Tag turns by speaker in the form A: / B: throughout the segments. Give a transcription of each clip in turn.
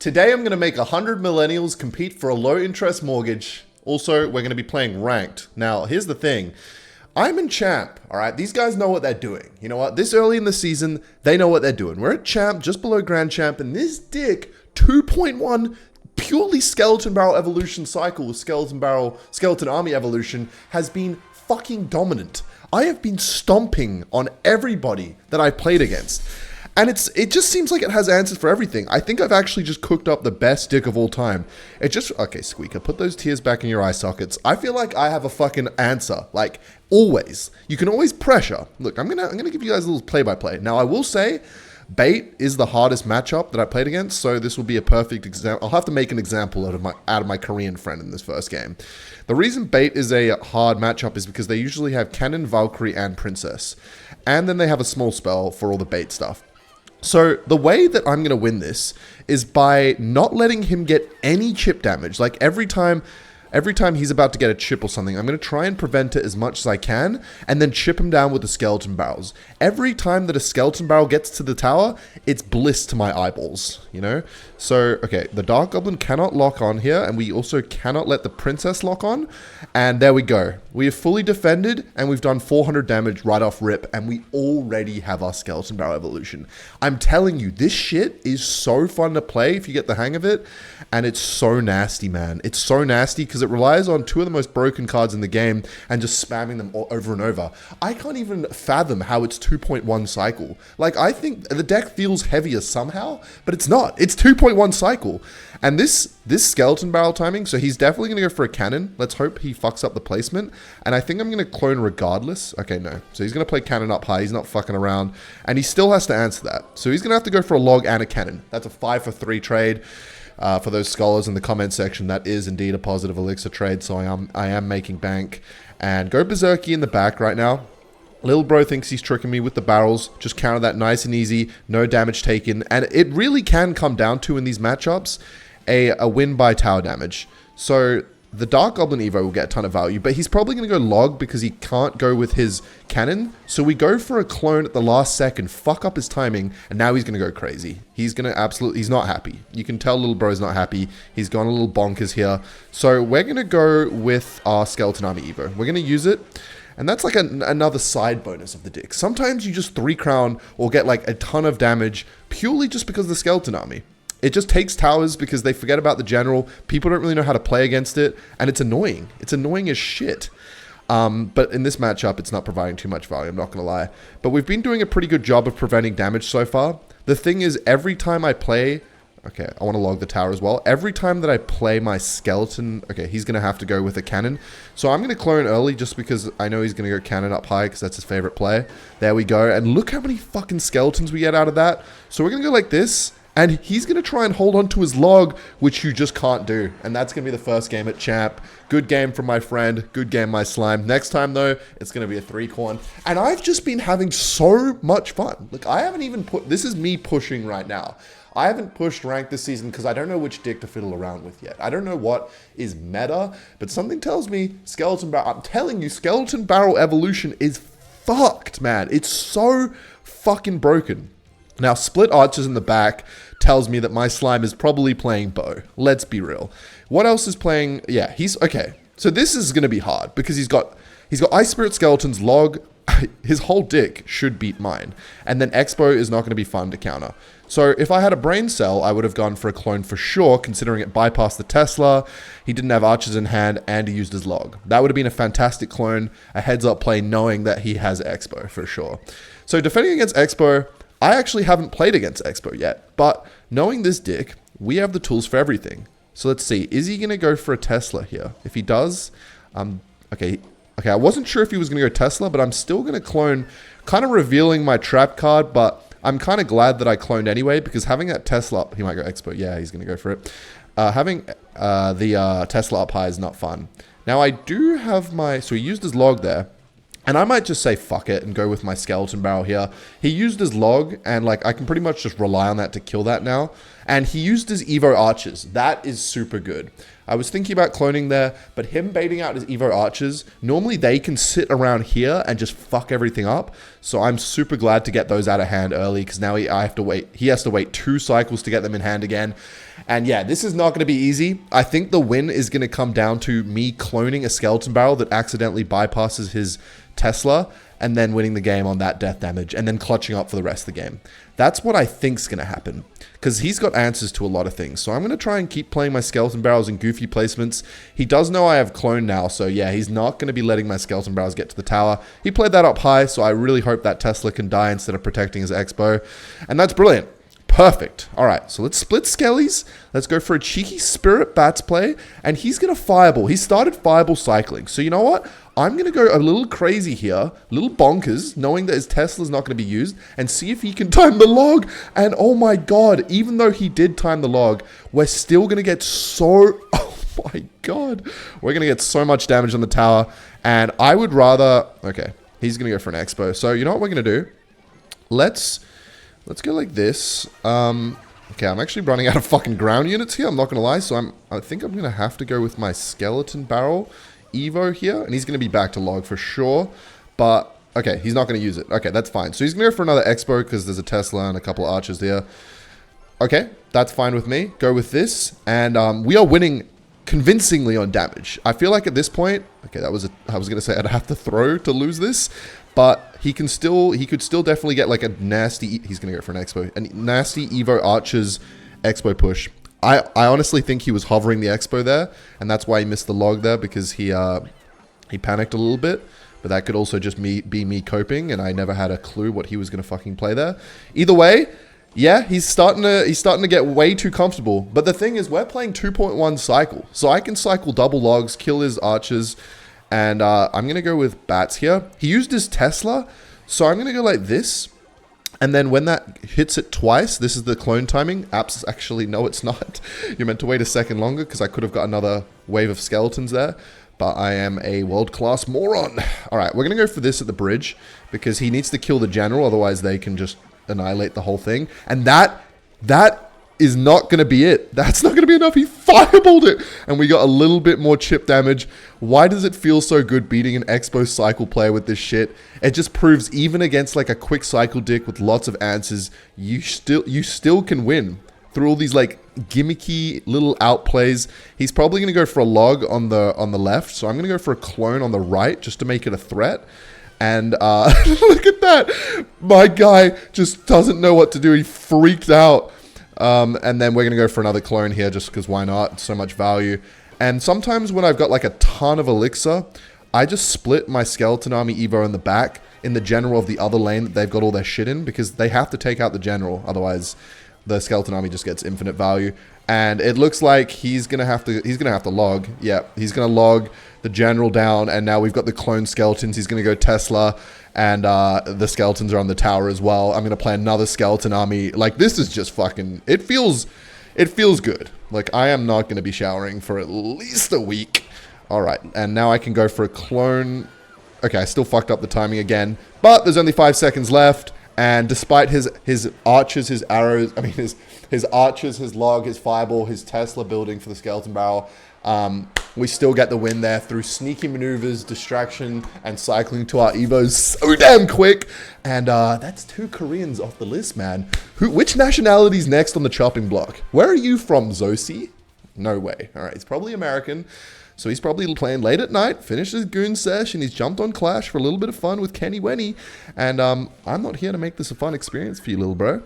A: Today I'm going to make 100 millennials compete for a low interest mortgage. Also, we're going to be playing ranked. Now, here's the thing. I'm in champ, all right? These guys know what they're doing. You know what? This early in the season, they know what they're doing. We're at champ, just below grand champ, and this dick, 2.1 purely skeleton barrel evolution cycle with skeleton army evolution has been fucking dominant. I have been stomping on everybody that I've played against. And it just seems like it has answers for everything. I think I've actually just cooked up the best dick of all time. Okay, Squeaker, put those tears back in your eye sockets. I feel like I have a fucking answer. Like, always. You can always pressure. Look, I'm gonna give you guys a little play-by-play. Now, I will say, Bait is the hardest matchup that I played against, so this will be a perfect example. I'll have to make an example out of my Korean friend in this first game. The reason Bait is a hard matchup is because they usually have Cannon, Valkyrie, and Princess. And then they have a small spell for all the Bait stuff. So the way that I'm going to win this is by not letting him get any chip damage. Like every time he's about to get a chip or something, I'm going to try and prevent it as much as I can and then chip him down with the skeleton barrels. Every time that a skeleton barrel gets to the tower, it's bliss to my eyeballs, you know? So, okay, the Dark Goblin cannot lock on here, and we also cannot let the Princess lock on. And there we go. We have fully defended, and we've done 400 damage right off rip, and we already have our skeleton barrel evolution. I'm telling you, this shit is so fun to play if you get the hang of it, and it's so nasty, man. It's so nasty because it relies on two of the most broken cards in the game and just spamming them over and over. I can't even fathom how it's 2.1 cycle. Like, I think the deck feels heavier somehow, but it's not. It's 2.1 cycle. And this skeleton barrel timing, so he's definitely going to go for a cannon. Let's hope he fucks up the placement. And I think I'm going to clone regardless. Okay, no. So he's going to play cannon up high. He's not fucking around. And he still has to answer that. So he's going to have to go for a log and a cannon. That's a 5-for-3 trade. For those scholars in the comment section, that is indeed a positive elixir trade. So I am making bank. And go berserky in the back right now. Little bro thinks he's tricking me with the barrels. Just counter that nice and easy. No damage taken. And it really can come down to, in these matchups, a win by tower damage. So the Dark Goblin Evo will get a ton of value, but he's probably going to go log because he can't go with his cannon. So we go for a clone at the last second, fuck up his timing, and now he's going to go crazy. He's going to he's not happy. You can tell little bro's not happy. He's gone a little bonkers here. So we're going to go with our Skeleton Army Evo. We're going to use it. And that's like another side bonus of the dick. Sometimes you just 3-crown or get like a ton of damage purely just because of the Skeleton Army. It just takes towers because they forget about the general. People don't really know how to play against it. And it's annoying. It's annoying as shit. But in this matchup, it's not providing too much value. I'm not going to lie. But we've been doing a pretty good job of preventing damage so far. The thing is, every time I play... Okay, I want to log the tower as well. Every time that I play my skeleton... Okay, he's going to have to go with a cannon. So I'm going to clone early just because I know he's going to go cannon up high because that's his favorite play. There we go. And look how many fucking skeletons we get out of that. So we're going to go like this. And he's going to try and hold on to his log, which you just can't do. And that's going to be the first game at champ. Good game from my friend. Good game, my slime. Next time, though, it's going to be a 3-corn. And I've just been having so much fun. Look, I haven't even put... This is me pushing right now. I haven't pushed rank this season because I don't know which dick to fiddle around with yet. I don't know what is meta, but something tells me Skeleton Barrel... I'm telling you, Skeleton Barrel Evolution is fucked, man. It's so fucking broken. Now, Split Archers in the back tells me that my slime is probably playing bow. Let's be real. What else is playing? Yeah, he's... Okay, so this is going to be hard because he's got Ice Spirit Skeletons, log... His whole dick should beat mine. And then Expo is not going to be fun to counter. So if I had a brain cell, I would have gone for a clone for sure, considering it bypassed the Tesla, he didn't have archers in hand, and he used his log. That would have been a fantastic clone, a heads-up play knowing that he has Expo for sure. So defending against Expo, I actually haven't played against Expo yet, but knowing this dick, we have the tools for everything. So let's see, is he going to go for a Tesla here? If he does, okay, I wasn't sure if he was going to go Tesla, but I'm still going to clone, kind of revealing my trap card, but I'm kind of glad that I cloned anyway, because having that Tesla up, he might go Expo, yeah, he's going to go for it. Having the Tesla up high is not fun. Now I do have so he used his log there, and I might just say fuck it and go with my skeleton barrel here. He used his log, and like I can pretty much just rely on that to kill that now. And he used his Evo Archers. That is super good. I was thinking about cloning there, but him baiting out his Evo Archers, normally they can sit around here and just fuck everything up. So I'm super glad to get those out of hand early, because now he has to wait 2 cycles to get them in hand again. And yeah, this is not going to be easy. I think the win is going to come down to me cloning a skeleton barrel that accidentally bypasses his Tesla, and then winning the game on that death damage, and then clutching up for the rest of the game. That's what I think's going to happen, because he's got answers to a lot of things. So I'm going to try and keep playing my skeleton barrels in goofy placements. He does know I have clone now, so yeah, he's not going to be letting my skeleton barrels get to the tower. He played that up high, so I really hope that Tesla can die instead of protecting his Expo, and that's brilliant. Perfect. All right, so let's split Skellies. Let's go for a cheeky Spirit Bats play, and he's going to Fireball. He started Fireball cycling, so you know what? I'm going to go a little crazy here, a little bonkers, knowing that his Tesla's not going to be used, and see if he can time the log. And oh my god, even though he did time the log, we're still going to get so... Oh my god. We're going to get so much damage on the tower, and I would rather... Okay, he's going to go for an Expo. So you know what we're going to do? Let's go like this. Okay, I'm actually running out of fucking ground units here, I'm not going to lie, so I think I'm going to have to go with my skeleton barrel Evo here, and he's going to be back to log for sure, but okay, he's not going to use it. Okay, that's fine. So he's going to go for another Expo because there's a Tesla and a couple of archers there. Okay, that's fine with me. Go with this, and we are winning convincingly on damage. I feel like at this point, okay, I was going to say I'd have to throw to lose this, but he could still definitely get like a nasty, he's going to go for an Expo, a nasty Evo Archers Expo push. I honestly think he was hovering the Expo there, and that's why he missed the log there, because he panicked a little bit. But that could also just be me coping, and I never had a clue what he was going to fucking play there. Either way, yeah, he's starting to get way too comfortable. But the thing is, we're playing 2.1 cycle, so I can cycle double logs, kill his archers, and I'm going to go with bats here. He used his Tesla, so I'm going to go like this. And then when that hits it twice, this is the clone timing. Apps actually, no, it's not. You're meant to wait a second longer, because I could have got another wave of skeletons there. But I am a world-class moron. All right, we're going to go for this at the bridge, because he needs to kill the general, otherwise they can just annihilate the whole thing. And that is not going to be it. That's not going to be enough. He fireballed it, and we got a little bit more chip damage. Why does it feel so good beating an Expo cycle player with this shit? It just proves even against like a quick cycle dick with lots of answers, you still can win through all these like gimmicky little outplays. He's probably going to go for a log on the left, so I'm going to go for a clone on the right just to make it a threat. And look at that. My guy just doesn't know what to do. He freaked out. And then we're going to go for another clone here just because why not? So much value. And sometimes when I've got like a ton of elixir, I just split my skeleton army Evo in the back in the general of the other lane that they've got all their shit in, because they have to take out the general. Otherwise, the skeleton army just gets infinite value. And it looks like he's going to have to log. Yeah, he's going to log the general down. And now we've got the clone skeletons. He's going to go Tesla. And the skeletons are on the tower as well. I'm going to play another skeleton army. Like, this is just fucking... It feels good. Like, I am not going to be showering for at least a week. All right. And now I can go for a clone. Okay, I still fucked up the timing again. But there's only 5 seconds left. And despite his archers, his arrows... I mean, his archers, his log, his fireball, his Tesla building for the skeleton barrel... we still get the win there through sneaky maneuvers, distraction, and cycling to our Evos so damn quick. And that's 2 Koreans off the list, man. Which nationality's next on the chopping block? Where are you from, Zosi? No way. All right, he's probably American. So he's probably playing late at night, finished his goon sesh, and he's jumped on Clash for a little bit of fun with Kenny Wenny. And I'm not here to make this a fun experience for you, little bro.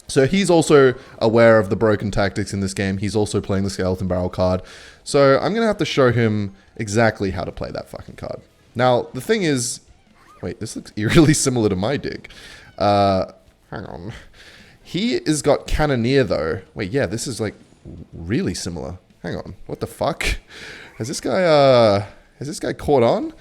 A: So he's also aware of the broken tactics in this game. He's also playing the Skeleton Barrel card. So I'm going to have to show him exactly how to play that fucking card. Now, the thing is... Wait, this looks eerily similar to my dig. Hang on. He has got Cannoneer, though. Wait, yeah, this is, like, really similar. Hang on. What the fuck? Has this guy caught on?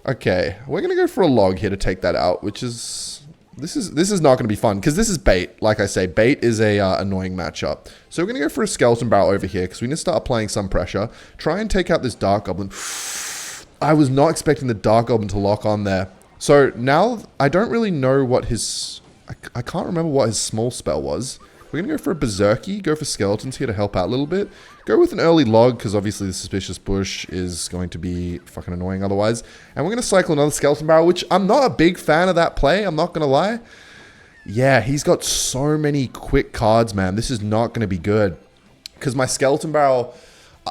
A: Okay, we're going to go for a log here to take that out, which is... This is not going to be fun, because this is bait. Like I say, bait is a annoying matchup. So we're going to go for a skeleton barrel over here, because we need to start applying some pressure. Try and take out this Dark Goblin. I was not expecting the Dark Goblin to lock on there. So now, I don't really know what his... I can't remember what his small spell was. We're going to go for a Berserky, go for Skeletons here to help out a little bit. Go with an early log, because obviously the Suspicious Bush is going to be fucking annoying otherwise. And we're going to cycle another Skeleton Barrel, which I'm not a big fan of that play, I'm not going to lie. Yeah, he's got so many quick cards, man. This is not going to be good. Because my Skeleton Barrel...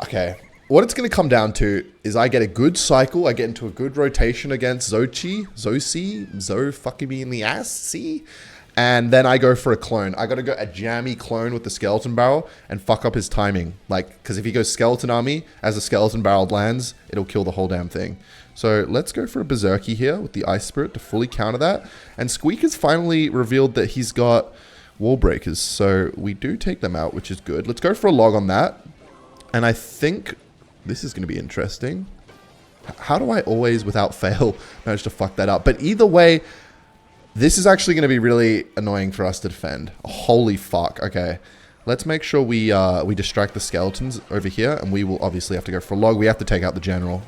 A: Okay, what it's going to come down to is I get a good cycle, I get into a good rotation against Zo fucking me in the ass, see? And then I go for a clone. I got to go a jammy clone with the Skeleton Barrel and fuck up his timing. Like, because if he goes Skeleton Army as a Skeleton Barrel lands, it'll kill the whole damn thing. So let's go for a Berserky here with the Ice Spirit to fully counter that. And Squeak has finally revealed that he's got Wall Breakers. So we do take them out, which is good. Let's go for a log on that. And I think this is going to be interesting. How do I always, without fail, manage to fuck that up? But either way... This is actually going to be really annoying for us to defend. Holy fuck. Okay. Let's make sure we distract the skeletons over here. And we will obviously have to go for a log. We have to take out the general.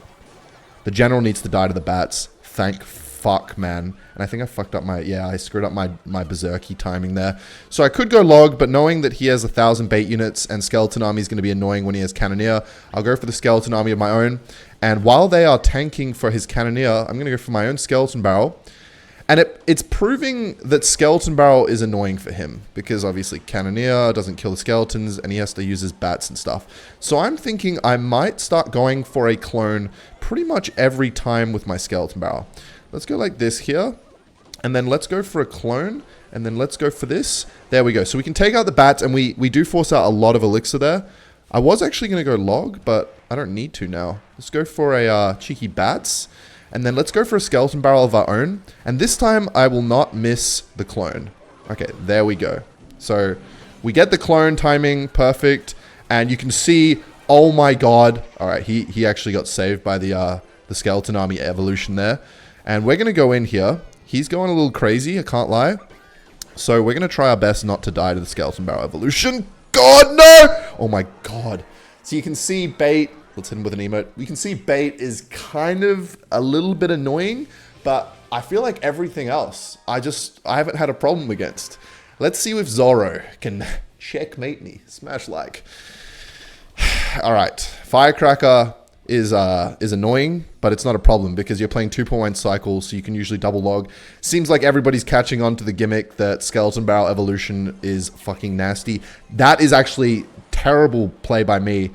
A: The general needs to die to the bats. Thank fuck, man. And I think I fucked up my... Yeah, I screwed up my Berserky timing there. So I could go log, but knowing that he has 1,000 bait units and Skeleton Army is going to be annoying when he has Cannoneer, I'll go for the Skeleton Army of my own. And while they are tanking for his Cannoneer, I'm going to go for my own Skeleton Barrel. And it's proving that Skeleton Barrel is annoying for him. Because obviously Cannoneer doesn't kill the skeletons and he has to use his bats and stuff. So I'm thinking I might start going for a clone pretty much every time with my Skeleton Barrel. Let's go like this here. And then let's go for a clone. And then let's go for this. There we go. So we can take out the bats and we do force out a lot of elixir there. I was actually going to go log, but I don't need to now. Let's go for a cheeky bats. And then let's go for a Skeleton Barrel of our own. And this time, I will not miss the clone. Okay, there we go. So, we get the clone timing perfect. And you can see, oh my god. Alright, he actually got saved by the Skeleton Army evolution there. And we're going to go in here. He's going a little crazy, I can't lie. So, we're going to try our best not to die to the Skeleton Barrel evolution. God, no! Oh my god. So, you can see bait... Let's hit him with an emote. We can see bait is kind of a little bit annoying, but I feel like everything else, I haven't had a problem against. Let's see if Zoro can checkmate me. Smash like. All right. Firecracker is annoying, but it's not a problem because you're playing 2.1 cycles, so you can usually double log. Seems like everybody's catching on to the gimmick that Skeleton Barrel evolution is fucking nasty. That is actually terrible play by me.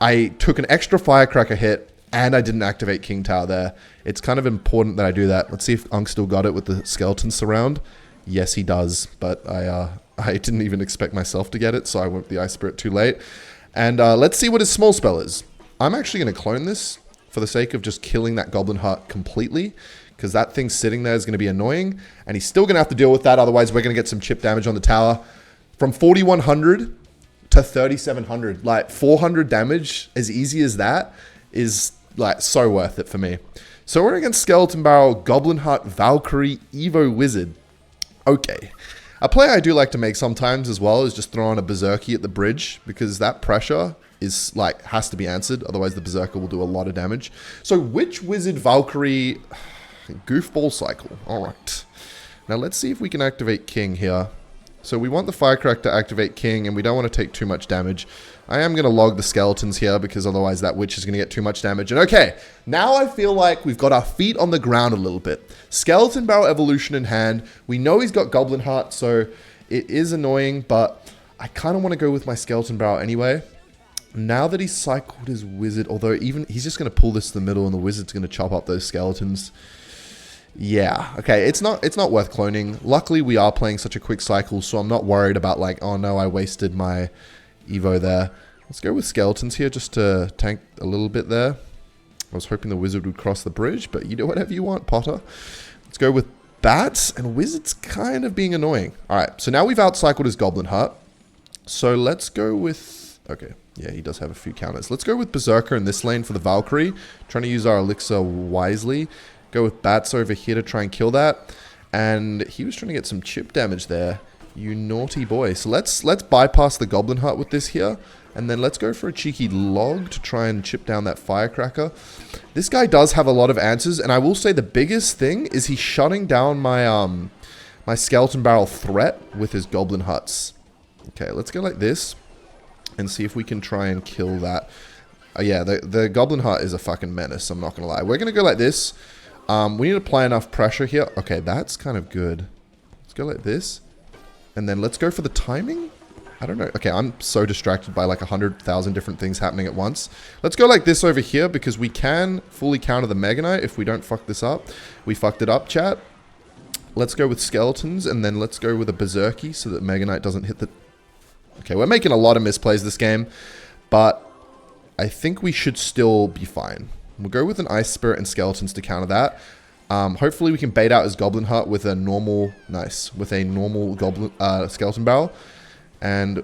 A: I took an extra Firecracker hit, and I didn't activate King Tower there. It's kind of important that I do that. Let's see if Unk still got it with the Skeleton Surround. Yes, he does, but I didn't even expect myself to get it, so I went with the Ice Spirit too late. And let's see what his small spell is. I'm actually going to clone this for the sake of just killing that Goblin Heart completely, because that thing sitting there is going to be annoying, and he's still going to have to deal with that, otherwise we're going to get some chip damage on the tower. From 4,100... to 3,700, like 400 damage, as easy as that, is like so worth it for me. So we're against Skeleton Barrel, Goblin Heart, Valkyrie, Evo Wizard. Okay. A play I do like to make sometimes as well is just throw on a Berserky at the bridge, because that pressure is like, has to be answered, otherwise the Berserker will do a lot of damage. So which Wizard, Valkyrie, Goofball cycle, alright. Now let's see if we can activate King here. So we want the Firecracker to activate King, and we don't want to take too much damage. I am going to log the skeletons here, because otherwise that witch is going to get too much damage. And okay, now I feel like we've got our feet on the ground a little bit. Skeleton Barrel evolution in hand. We know he's got Goblin Heart, so it is annoying, but I kind of want to go with my Skeleton Barrel anyway. Now that he's cycled his Wizard, although even he's just going to pull this to the middle, and the Wizard's going to chop up those skeletons. Yeah, okay, it's not worth cloning. Luckily, we are playing such a quick cycle, so I'm not worried about like, oh no, I wasted my Evo there. Let's go with skeletons here just to tank a little bit there. I was hoping the Wizard would cross the bridge, but you do whatever you want, Potter. Let's go with bats, and Wizard's kind of being annoying. Alright, so now we've outcycled his Goblin Heart. So let's go with... Okay, yeah, he does have a few counters. Let's go with Berserker in this lane for the Valkyrie. Trying to use our elixir wisely. Go with bats over here to try and kill that. And he was trying to get some chip damage there. You naughty boy. So let's bypass the Goblin Heart with this here. And then let's go for a cheeky log to try and chip down that Firecracker. This guy does have a lot of answers. And I will say the biggest thing is he's shutting down my my Skeleton Barrel threat with his Goblin Hearts. Okay, let's go like this and see if we can try and kill that. Yeah, the Goblin Heart is a fucking menace, I'm not going to lie. We're going to go like this. We need to apply enough pressure here. Okay, that's kind of good. Let's go like this. And then let's go for the timing. I don't know. Okay, I'm so distracted by like 100,000 different things happening at once. Let's go like this over here because we can fully counter the Mega Knight if we don't fuck this up. We fucked it up, chat. Let's go with skeletons and then let's go with a Berserky so that Mega Knight doesn't hit the... Okay, we're making a lot of misplays this game, but I think we should still be fine. We'll go with an Ice Spirit and Skeletons to counter that. Hopefully we can bait out his Goblin Heart with a normal... Nice. With a normal Goblin Skeleton Barrel. And...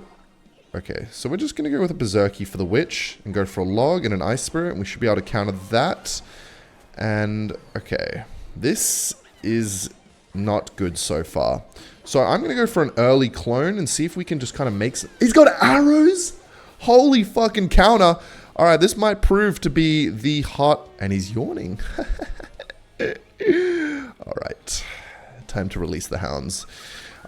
A: Okay, so we're just going to go with a Berserky for the Witch. And go for a Log and an Ice Spirit. And we should be able to counter that. And... Okay. This is not good so far. So I'm going to go for an early clone and see if we can just kind of make some... He's got arrows? Holy fucking counter. Alright, this might prove to be the hot... And he's yawning. Alright. Time to release the hounds.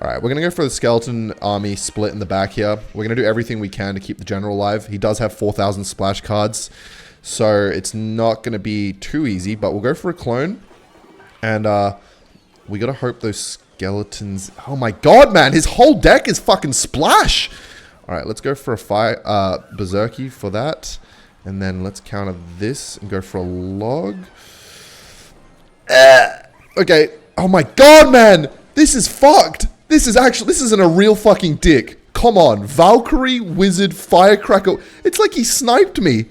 A: Alright, we're going to go for the skeleton army split in the back here. We're going to do everything we can to keep the general alive. He does have 4,000 splash cards. So it's not going to be too easy. But we'll go for a clone. And we got to hope those skeletons... Oh my god, man. His whole deck is fucking splash. Alright, let's go for a Berserky for that. And then let's counter this and go for a Log. Okay. Oh my god, man! This is fucked! This isn't a real fucking dick. Come on. Valkyrie, Wizard, Firecracker. It's like he sniped me.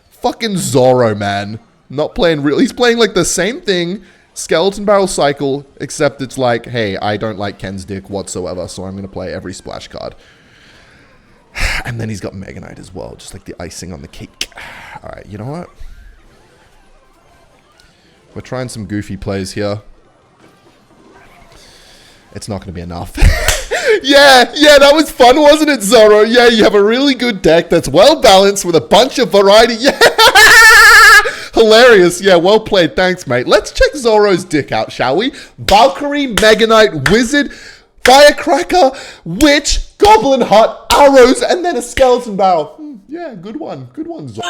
A: Fucking Zoro, man. Not playing real. He's playing like the same thing. Skeleton Barrel Cycle. Except it's like, hey, I don't like Ken's dick whatsoever. So I'm going to play every splash card. And then he's got Mega Knight as well. Just like the icing on the cake. Alright, you know what? We're trying some goofy plays here. It's not going to be enough. yeah, that was fun, wasn't it, Zoro? Yeah, you have a really good deck that's well balanced with a bunch of variety. Yeah, hilarious. Yeah, well played. Thanks, mate. Let's check Zoro's dick out, shall we? Valkyrie, Mega Knight, Wizard, Firecracker, Witch, Goblin Heart, arrows, and then a Skeleton Barrel. Yeah, good one. Good one, Zoro.